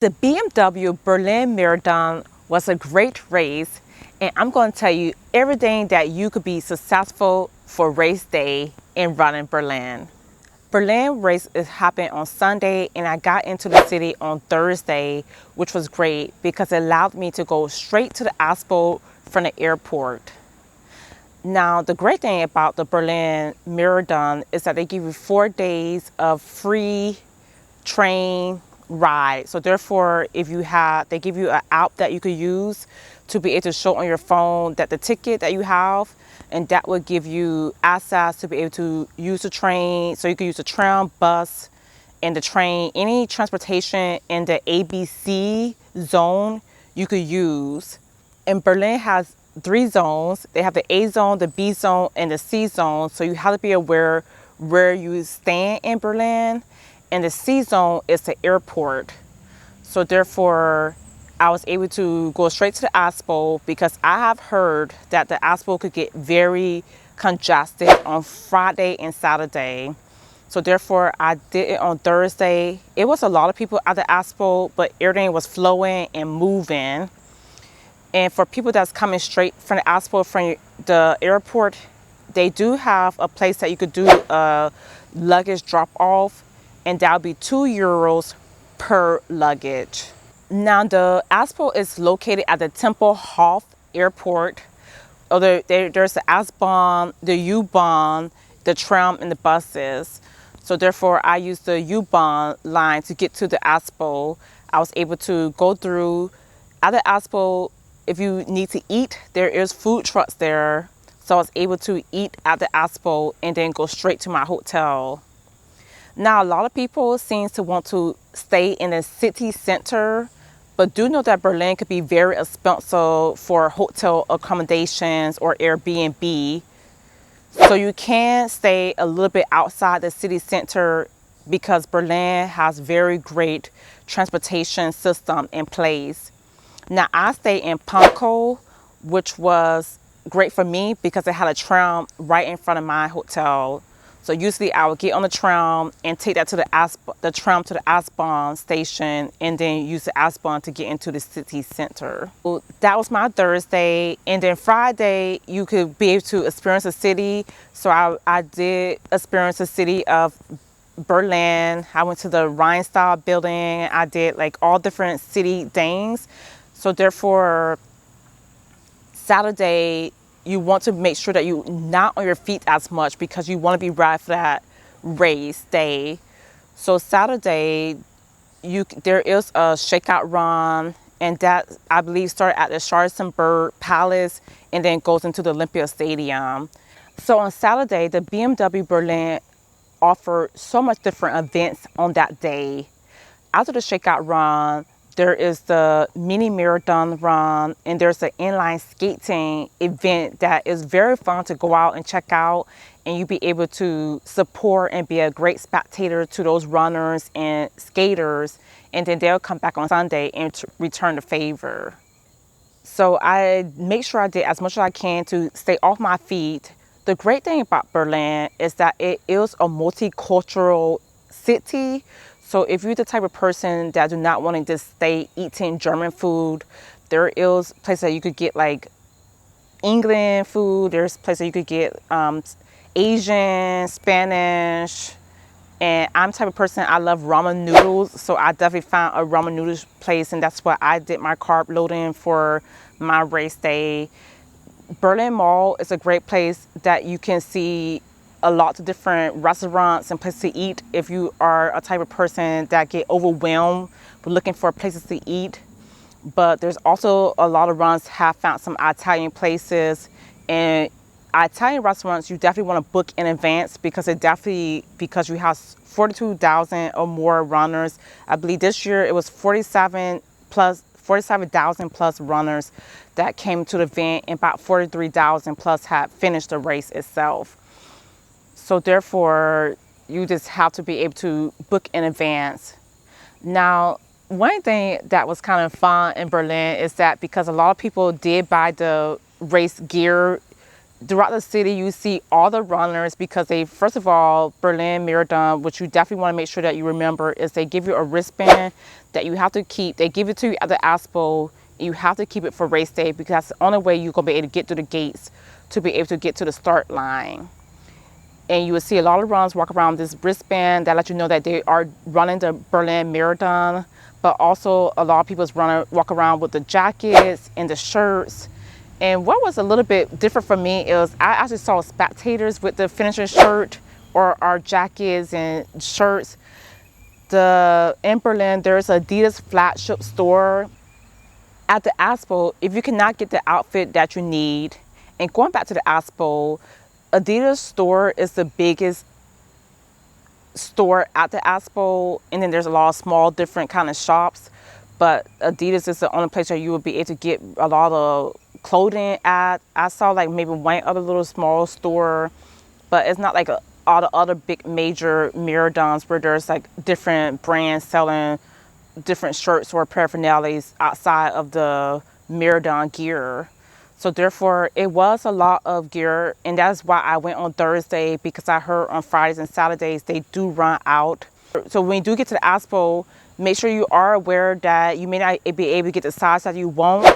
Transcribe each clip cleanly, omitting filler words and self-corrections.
The BMW Berlin Marathon was a great race, and I'm going to tell you everything that you could be successful for race day in running Berlin. Berlin race is happening on Sunday, and I got into the city on Thursday, which was great because it allowed me to go straight to the Expo from the airport. Now, the great thing about the Berlin Marathon is that they give you 4 days of free train ride. So therefore, they give you an app that you could use to be able to show on your phone that the ticket that you have, and that will give you access to be able to use the train. So you can use the tram, bus, and the train, any transportation in the ABC zone you could use. And Berlin has 3 zones. They have the A zone, the B zone, and the C zone. So you have to be aware where you stand in Berlin. And the C zone is the airport. So therefore, I was able to go straight to the Expo because I have heard that the Expo could get very congested on Friday and Saturday. So therefore, I did it on Thursday. It was a lot of people at the Expo, but everything was flowing and moving. And for people that's coming straight from the Expo from the airport, they do have a place that you could do a luggage drop off, and that'll be €2 per luggage. Now the Expo is located at the Tempelhof Airport. There's the S-Bahn, the U-Bahn, the tram, and the buses. So therefore, I used the U-Bahn line to get to the Expo. I was able to go through. At the Expo, if you need to eat, there is food trucks there. So I was able to eat at the Expo and then go straight to my hotel. Now, a lot of people seem to want to stay in the city center, but do know that Berlin could be very expensive for hotel accommodations or Airbnb. So you can stay a little bit outside the city center because Berlin has very great transportation system in place. Now, I stayed in Pankow, which was great for me because it had a tram right in front of my hotel. So usually I would get on the tram and take that to the tram to the S-Bahn station, and then use the S-Bahn to get into the city center. So that was my Thursday. And then Friday, you could be able to experience the city. So I did experience the city of Berlin. I went to the Rheinstadt building. I did like all different city things. So therefore, Saturday, you want to make sure that you're not on your feet as much because you want to be ready for that race day. So Saturday, there is a shakeout run, and that I believe started at the Charlottenburg Palace and then goes into the Olympia Stadium. So on Saturday, the BMW Berlin offered so much different events on that day. After the shakeout run, there is the mini marathon run, and there's an inline skating event that is very fun to go out and check out, and you'll be able to support and be a great spectator to those runners and skaters, and then they'll come back on Sunday and return the favor. So I make sure I did as much as I can to stay off my feet. The great thing about Berlin is that it is a multicultural city. So if you're the type of person that do not want to just stay eating German food, there is places that you could get like England food. There's places that you could get Asian, Spanish. And I'm the type of person, I love ramen noodles. So I definitely found a ramen noodles place, and that's what I did my carb loading for my race day. Berlin Mall is a great place that you can see a lot of different restaurants and places to eat if you are a type of person that get overwhelmed with looking for places to eat. But there's also a lot of runs have found some Italian places, and Italian restaurants you definitely want to book in advance because you have 42,000 or more runners. I believe this year it was 47,000 plus runners that came to the event, and about 43,000 plus had finished the race itself. So therefore, you just have to be able to book in advance. Now, one thing that was kind of fun in Berlin is that because a lot of people did buy the race gear, throughout the city, you see all the runners because they, first of all, Berlin Marathon, which you definitely want to make sure that you remember, is they give you a wristband that you have to keep. They give it to you at the Expo. You have to keep it for race day because that's the only way you're going to be able to get through the gates to be able to get to the start line. And you will see a lot of runners walk around with this wristband that lets you know that they are running the Berlin Marathon. But also a lot of people walk around with the jackets and the shirts. And what was a little bit different for me is I actually saw spectators with the finisher shirt or our jackets and shirts. In Berlin, there's an Adidas flagship store at the Expo. If you cannot get the outfit that you need, and going back to the Expo, Adidas store is the biggest store at the Expo, and then there's a lot of small different kind of shops, but Adidas is the only place where you will be able to get a lot of clothing at. I saw like maybe one other little small store, but it's not like all the other big major marathons where there's like different brands selling different shirts or paraphernalias outside of the marathon gear. So therefore, it was a lot of gear, and that's why I went on Thursday, because I heard on Fridays and Saturdays they do run out. So when you do get to the Expo, make sure you are aware that you may not be able to get the size that you want,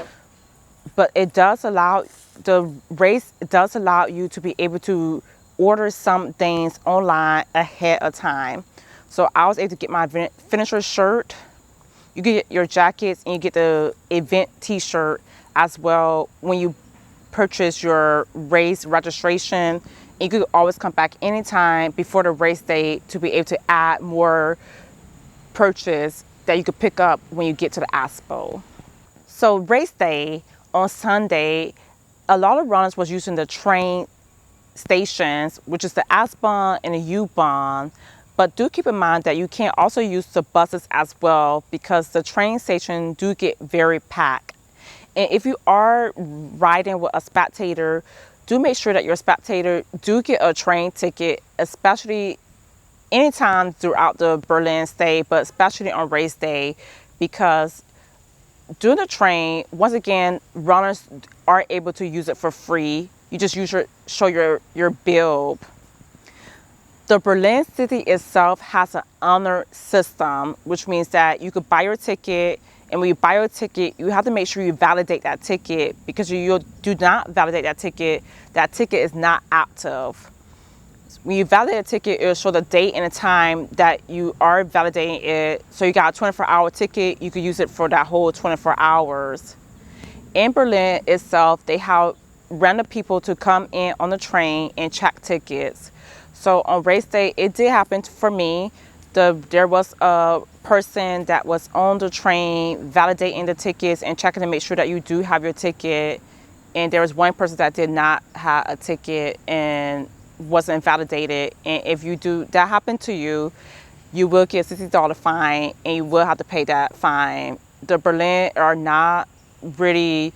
but the race does allow you to be able to order some things online ahead of time. So I was able to get my finisher shirt. You get your jackets and you get the event t-shirt as well when you purchase your race registration. You could always come back anytime before the race day to be able to add more purchase that you could pick up when you get to the Expo. So race day on Sunday, a lot of runners was using the train stations, which is the S-Bahn and the U-Bahn. But do keep in mind that you can also use the buses as well, because the train station do get very packed. And if you are riding with a spectator, do make sure that your spectator do get a train ticket, especially anytime throughout the Berlin stay, but especially on race day, because during the train, once again, runners are able to use it for free. You just show your bill. The Berlin city itself has an honor system, which means that you could buy your ticket, and when you buy your ticket, you have to make sure you validate that ticket, because if you do not validate that ticket is not active. When you validate a ticket, it will show the date and the time that you are validating it. So you got a 24-hour ticket, you could use it for that whole 24 hours. In Berlin itself, they have random people to come in on the train and check tickets. So on race day, it did happen for me. There was a person that was on the train validating the tickets and checking to make sure that you do have your ticket. And there was one person that did not have a ticket and wasn't validated. And if that happen to you, you will get a $60 fine, and you will have to pay that fine. The Berlin are not really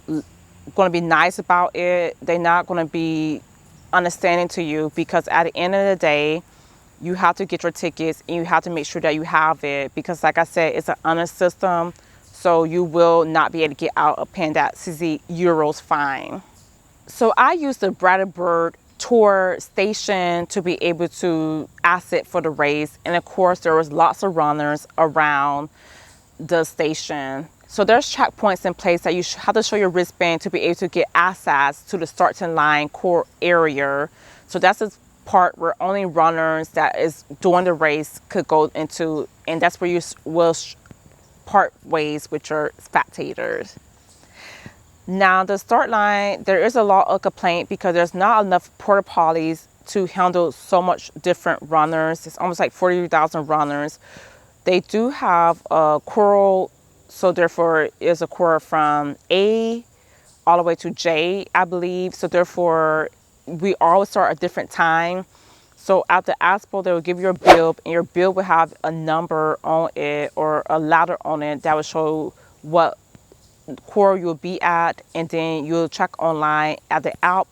going to be nice about it. They're not going to be understanding to you, because at the end of the day, you have to get your tickets and you have to make sure that you have it, because like I said, it's an honor system, so you will not be able to get out of paying that €60 fine. So I used the Brandenburg tour station to be able to access for the race, and of course there was lots of runners around the station. So there's checkpoints in place that you have to show your wristband to be able to get access to the starting line core area. So that's the part where only runners that is doing the race could go into, and that's where you will part ways with your spectators. Now the start line, there is a lot of complaint because there's not enough porta potties to handle so much different runners. It's almost like 40,000 runners. They do have a quorum. So therefore, it's a quorum from A all the way to J, I believe. So therefore, we always start at a different time. So at the Expo, they will give you a bill, and your bill will have a number on it or a letter on it that will show what quorum you'll be at, and then you'll check online at the app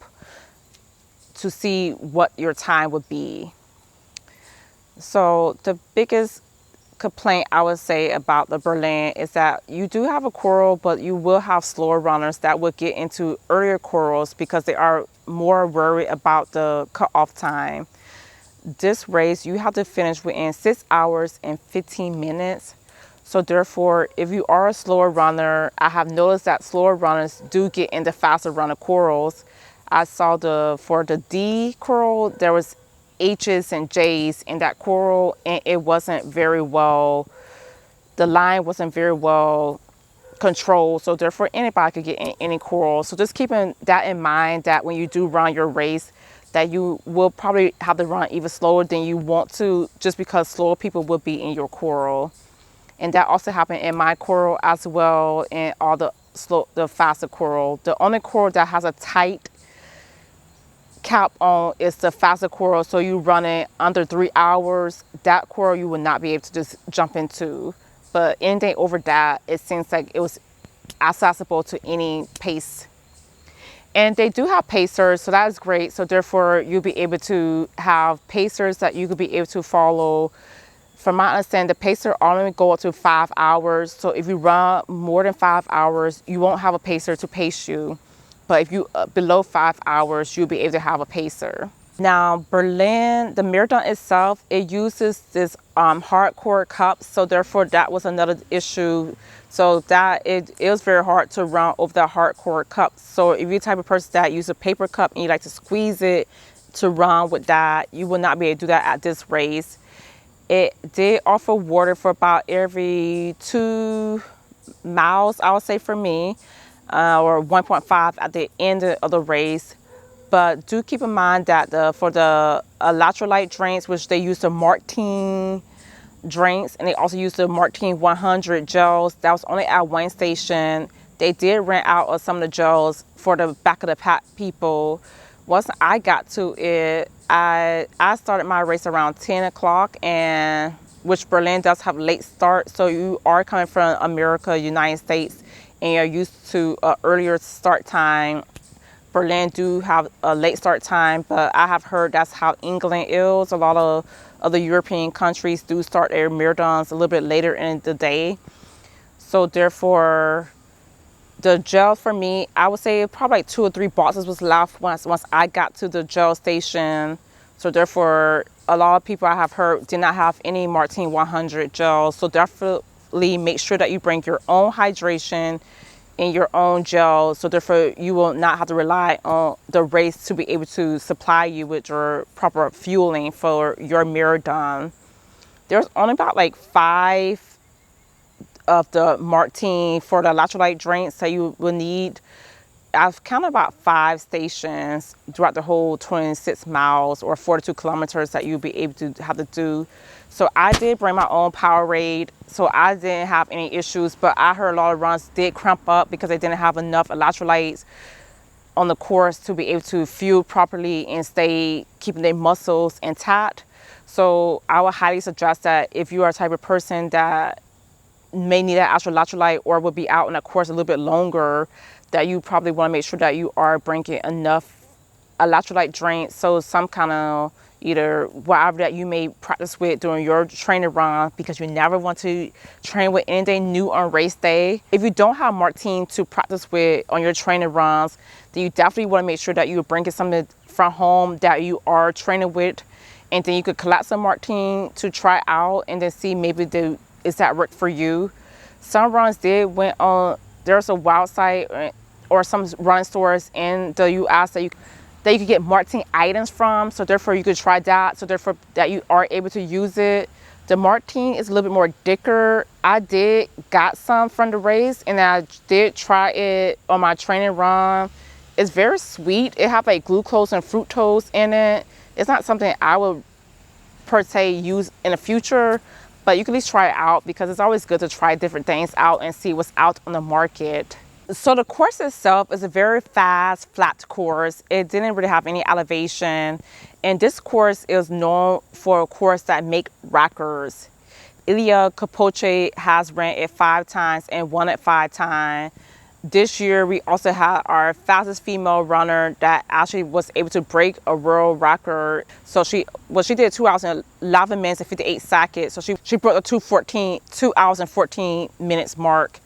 to see what your time would be. So the biggest complaint I would say about the Berlin is that you do have a course, but you will have slower runners that will get into earlier courses because they are more worried about the cutoff time. This race, you have to finish within 6 hours and 15 minutes. So therefore, if you are a slower runner, I have noticed that slower runners do get into faster runner corals. I saw for the D coral, there was H's and J's in that coral, and it wasn't very well, the line wasn't very well controlled. So therefore, anybody could get in any coral. So just keeping that in mind, that when you do run your race, that you will probably have to run even slower than you want to, just because slower people will be in your coral. And that also happened in my coral as well, and all the faster coral. The only coral that has a tight cap on is the faster coral. So you run it under 3 hours, that coral you will not be able to just jump into. But anything over that, it seems like it was accessible to any pace. And they do have pacers, so that is great. So therefore, you'll be able to have pacers that you could be able to follow. From my understanding, the pacer only go up to 5 hours. So if you run more than 5 hours, you won't have a pacer to pace you. But if you below 5 hours, you'll be able to have a pacer. Now, Berlin, the marathon itself, it uses this hardcore cup. So therefore, that was another issue. So that it was very hard to run over the hardcore cup. So if you're the type of person that uses a paper cup and you like to squeeze it to run with that, you will not be able to do that at this race. It did offer water for about every 2 miles, I would say, for me, or 1.5 at the end of the race. But do keep in mind that for the electrolyte drinks, which they use the Martine drinks, and they also use the Martine 100 gels, that was only at one station. They did rent out of some of the gels for the back of the pack people. Once I got to it, I started my race around 10 o'clock, and which Berlin does have late start. So you are coming from America, United States, and you're used to an earlier start time. Berlin do have a late start time, but I have heard that's how England is. A lot of other European countries do start their marathons a little bit later in the day. So therefore, the gel for me, I would say probably like 2 or 3 boxes was left once I got to the gel station. So therefore, a lot of people I have heard did not have any Martine 100 gels. So definitely make sure that you bring your own hydration and your own gel. So therefore, you will not have to rely on the race to be able to supply you with your proper fueling for your marathon. There's only about like 5 of the Martine for the electrolyte drinks that you will need. I've counted about 5 stations throughout the whole 26 miles or 42 kilometers that you'll be able to have to do. So I did bring my own Powerade, so I didn't have any issues, but I heard a lot of runs did cramp up because they didn't have enough electrolytes on the course to be able to fuel properly and stay keeping their muscles intact. So I would highly suggest that if you are a type of person that may need that extra electrolyte or will be out on a course a little bit longer, that you probably want to make sure that you are bringing enough electrolyte drinks. So some kind of either whatever that you may practice with during your training run, because you never want to train with anything new on race day. If you don't have Martine to practice with on your training runs, then you definitely want to make sure that you're bringing something from home that you are training with, and then you could collect some Martine to try out and then see maybe is that work for you. Some runs did went on, there's a website or some run stores in the US that you could get Martine items from, so therefore you could try that, so therefore that you are able to use it. The Martine is a little bit more thicker. I did got some from the race, and I did try it on my training run. It's very sweet. It has like glucose and fructose in it. It's not something I would per se use in the future, but you can at least try it out because it's always good to try different things out and see what's out on the market. So the course itself is a very fast, flat course. It didn't really have any elevation. And this course is known for a course that make records. Ilya Capoche has ran it 5 times and won it 5 times. This year, we also had our fastest female runner that actually was able to break a world record. So she did 2 hours and 11 minutes and 58 seconds. So she broke the 2 hours and 14 minutes mark.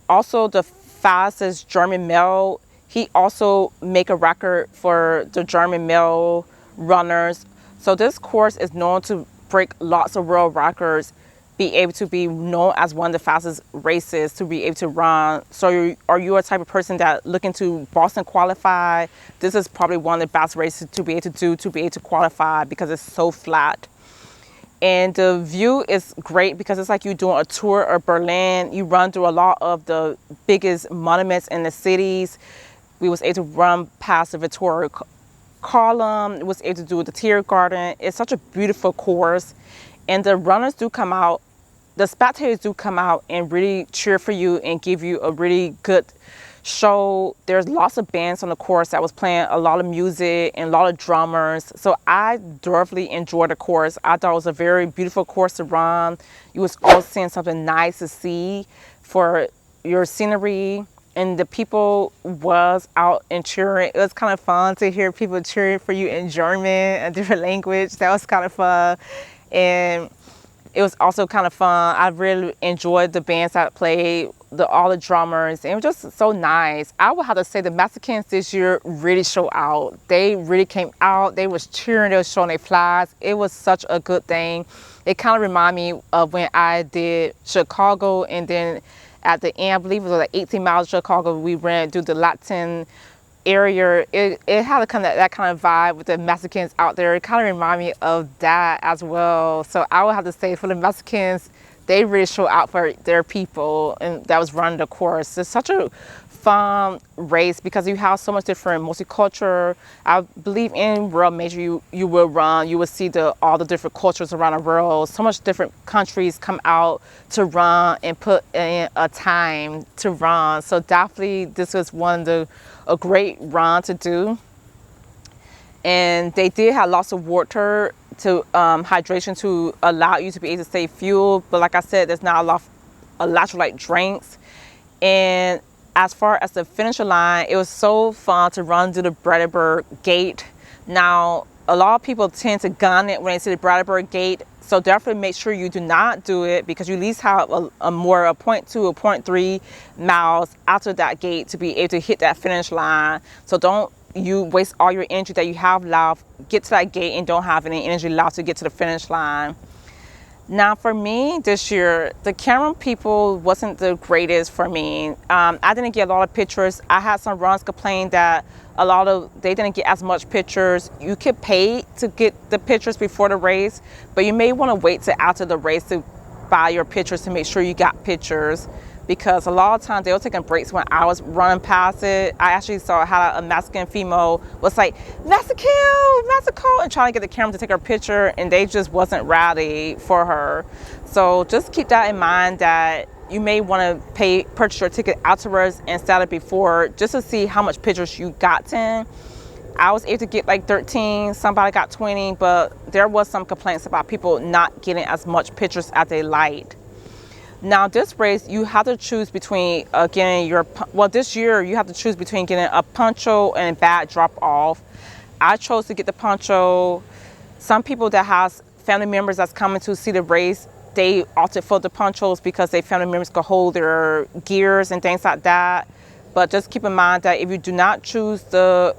Also, the fastest German male, he also make a record for the German male runners. So this course is known to break lots of world records, be able to be known as one of the fastest races to be able to run. So are you a type of person that looking to Boston qualify? This is probably one of the best races to be able to do, to be able to qualify, because it's so flat. And the view is great because it's like you're doing a tour of Berlin. You run through a lot of the biggest monuments in the cities. We was able to run past the Victoria Column. Was able to do the Tiergarten. It's such a beautiful course. And the runners do come out, the spectators do come out and really cheer for you and give you a really good show. There's lots of bands on the course that was playing a lot of music and a lot of drummers. So I thoroughly enjoyed the course. I thought it was a very beautiful course to run. You was all seeing something nice to see for your scenery. And the people was out and cheering. It was kind of fun to hear people cheering for you in German, a different language. That was kind of fun. And it was also kind of fun. I really enjoyed the bands that played, all the drummers. And it was just so nice. I would have to say the Mexicans this year really showed out. They really came out. They was cheering. They was showing their flags. It was such a good thing. It kind of reminded me of when I did Chicago, and then at the end, I believe it was like 18 miles of Chicago, we ran through the Latin area. It had that kind of vibe with the Mexicans out there. It kind of reminded me of that as well. So I would have to say for the Mexicans, they really showed out for their people, and that was running the course. It's such a fun race because you have so much different multicultural. I believe in World Major you will run, you will see all the different cultures around the world. So much different countries come out to run and put in a time to run. So definitely this was a great run to do. And they did have lots of water to hydration to allow you to be able to stay fueled. But like I said, there's not a lot of electrolyte drinks. And as far as the finish line, it was so fun to run through the Brandenburg Gate. Now, a lot of people tend to gun it when they see the Brandenburg Gate. So definitely make sure you do not do it, because you at least have a 0.2 or 0.3 miles after that gate to be able to hit that finish line. So don't you waste all your energy that you have left, get to that gate and don't have any energy left to get to the finish line. Now for me this year, the camera people wasn't the greatest for me. I didn't get a lot of pictures. I had some runs complain that they didn't get as much pictures. You could pay to get the pictures before the race, but you may want to wait till after the race to buy your pictures to make sure you got pictures, because a lot of times they were taking breaks when I was running past it. I actually saw how a Mexican female was like, Mexico, and trying to get the camera to take her picture, and they just wasn't ready for her. So just keep that in mind, that you may want to purchase your ticket afterwards instead of before, just to see how much pictures you gotten. I was able to get like 13, somebody got 20, but there was some complaints about people not getting as much pictures as they liked. Now this race, you have to choose between this year you have to choose between getting a poncho and a bad drop off. I chose to get the poncho. Some people that has family members that's coming to see the race, they opted for the ponchos because their family members could hold their gears and things like that. But just keep in mind that if you do not choose the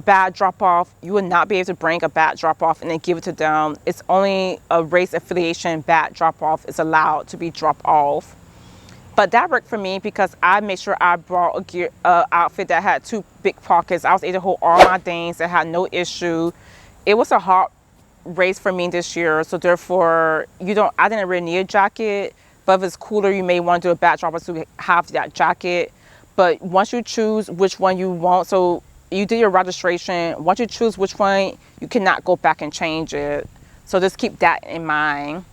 bad drop off, you will not be able to bring a bad drop off and then give it to them. It's only a race affiliation bad drop off is allowed to be dropped off. But that worked for me because I made sure I brought a outfit that had 2 big pockets. I was able to hold all my things. I had no issue. It was a hot race for me this year, so therefore I didn't really need a jacket. But if it's cooler, you may want to do a bad drop off to have that jacket. But once you choose which one you want, so you do your registration, once you choose which one, you cannot go back and change it. So just keep that in mind.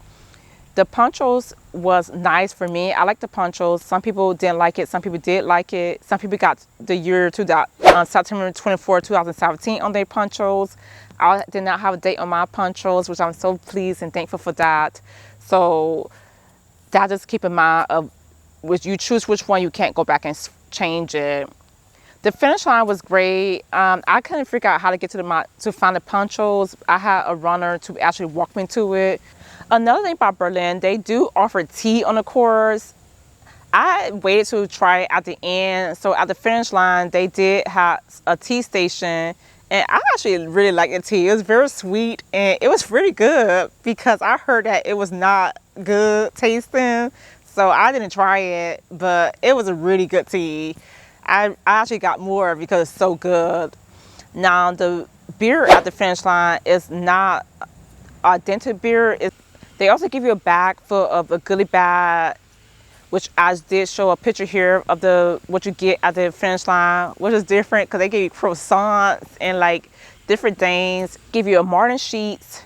The ponchos was nice for me. I like the ponchos. Some people didn't like it. Some people did like it. Some people got the year to that September 24, 2017 on their ponchos. I did not have a date on my ponchos, which I'm so pleased and thankful for that. So that just keep in mind of which you choose which one, you can't go back and change it. The finish line was great. I couldn't figure out how to get to find the ponchos. I had a runner to actually walk me to it. Another thing about Berlin, they do offer tea on the course. I waited to try it at the end. So at the finish line, they did have a tea station. And I actually really liked the tea. It was very sweet and it was really good because I heard that it was not good tasting. So I didn't try it, but it was a really good tea. I actually got more because it's so good. Now the beer at the finish line is not authentic beer. They also give you a bag full of a goodie bag, which I did show a picture here of what you get at the finish line, which is different because they give you croissants and like different things. Give you a Martin sheets,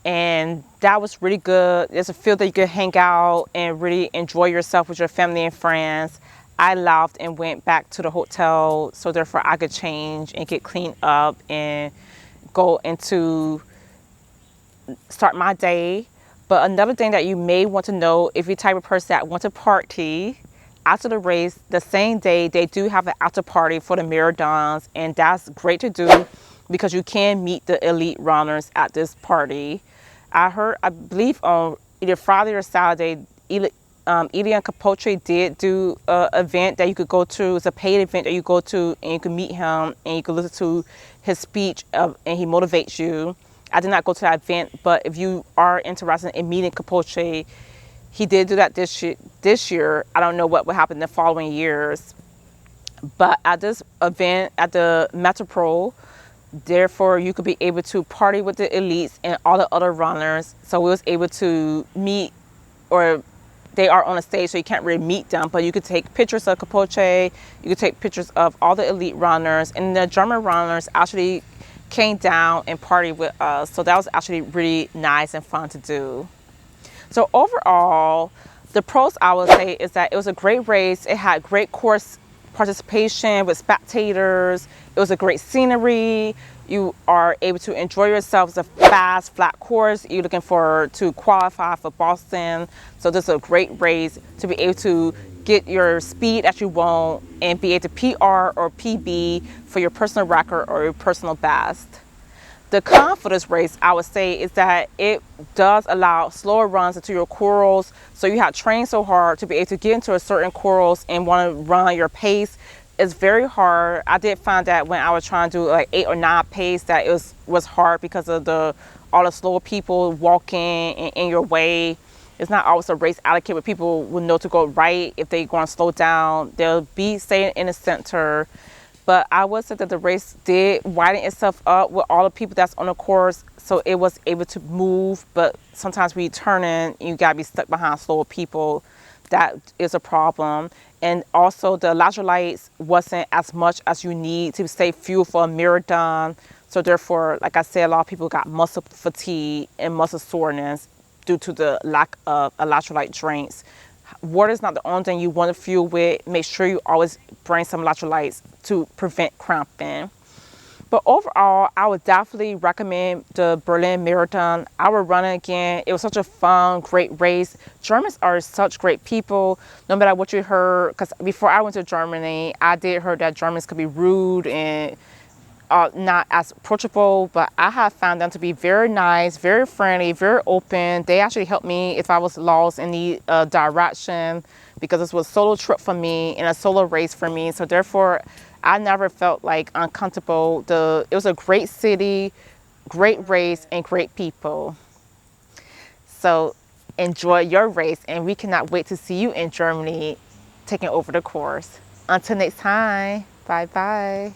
and that was really good. It's a field that you could hang out and really enjoy yourself with your family and friends. I left and went back to the hotel, so therefore I could change and get cleaned up and go into start my day. But another thing that you may want to know, if you're the type of person that wants to party after the race, the same day they do have an after party for the marathons, and that's great to do because you can meet the elite runners at this party. I believe on either Friday or Saturday, Elian Capoche did do an event that you could go to. It's a paid event that you go to and you can meet him and you can listen to his speech and he motivates you. I did not go to that event, but if you are interested in meeting Capoche, he did do that this year. I don't know what would happen in the following years. But at this event at the Metropole, therefore you could be able to party with the elites and all the other runners. So we was able to meet, or they are on a stage so you can't really meet them, but you could take pictures of Capoche, you could take pictures of all the elite runners, and the German runners actually came down and partied with us. So that was actually really nice and fun to do. So overall, the pros I would say is that it was a great race. It had great course participation with spectators. It was a great scenery. You are able to enjoy yourself. It's a fast, flat course. You're looking to qualify for Boston. So this is a great race to be able to get your speed that you want and be able to PR or PB for your personal record or your personal best. The con for this race, I would say, is that it does allow slower runs into your corals. So you have trained so hard to be able to get into a certain corals and want to run your pace. It's very hard. I did find that when I was trying to do like 8 or 9 pace, that it was hard because of all the slower people walking in your way. It's not always a race allocated where people will know to go right. If they're going to slow down, they'll be staying in the center. But I would say that the race did widen itself up with all the people that's on the course, so it was able to move. But sometimes when you turn in, you gotta be stuck behind slower people. That is a problem. And also the electrolytes wasn't as much as you need to stay fuel for a marathon. So therefore, like I said, a lot of people got muscle fatigue and muscle soreness due to the lack of electrolyte drinks. Water is not the only thing you want to fuel with. Make sure you always bring some electrolytes to prevent cramping. But overall, I would definitely recommend the Berlin Marathon. I would run it again. It was such a fun, great race. Germans are such great people, no matter what you heard. Because before I went to Germany, I did hear that Germans could be rude and not as approachable, but I have found them to be very nice, very friendly, very open. They actually helped me if I was lost in the direction, because this was a solo trip for me and a solo race for me. So therefore, I never felt like uncomfortable. It was a great city, great race, and great people. So enjoy your race, and we cannot wait to see you in Germany taking over the course. Until next time, bye-bye.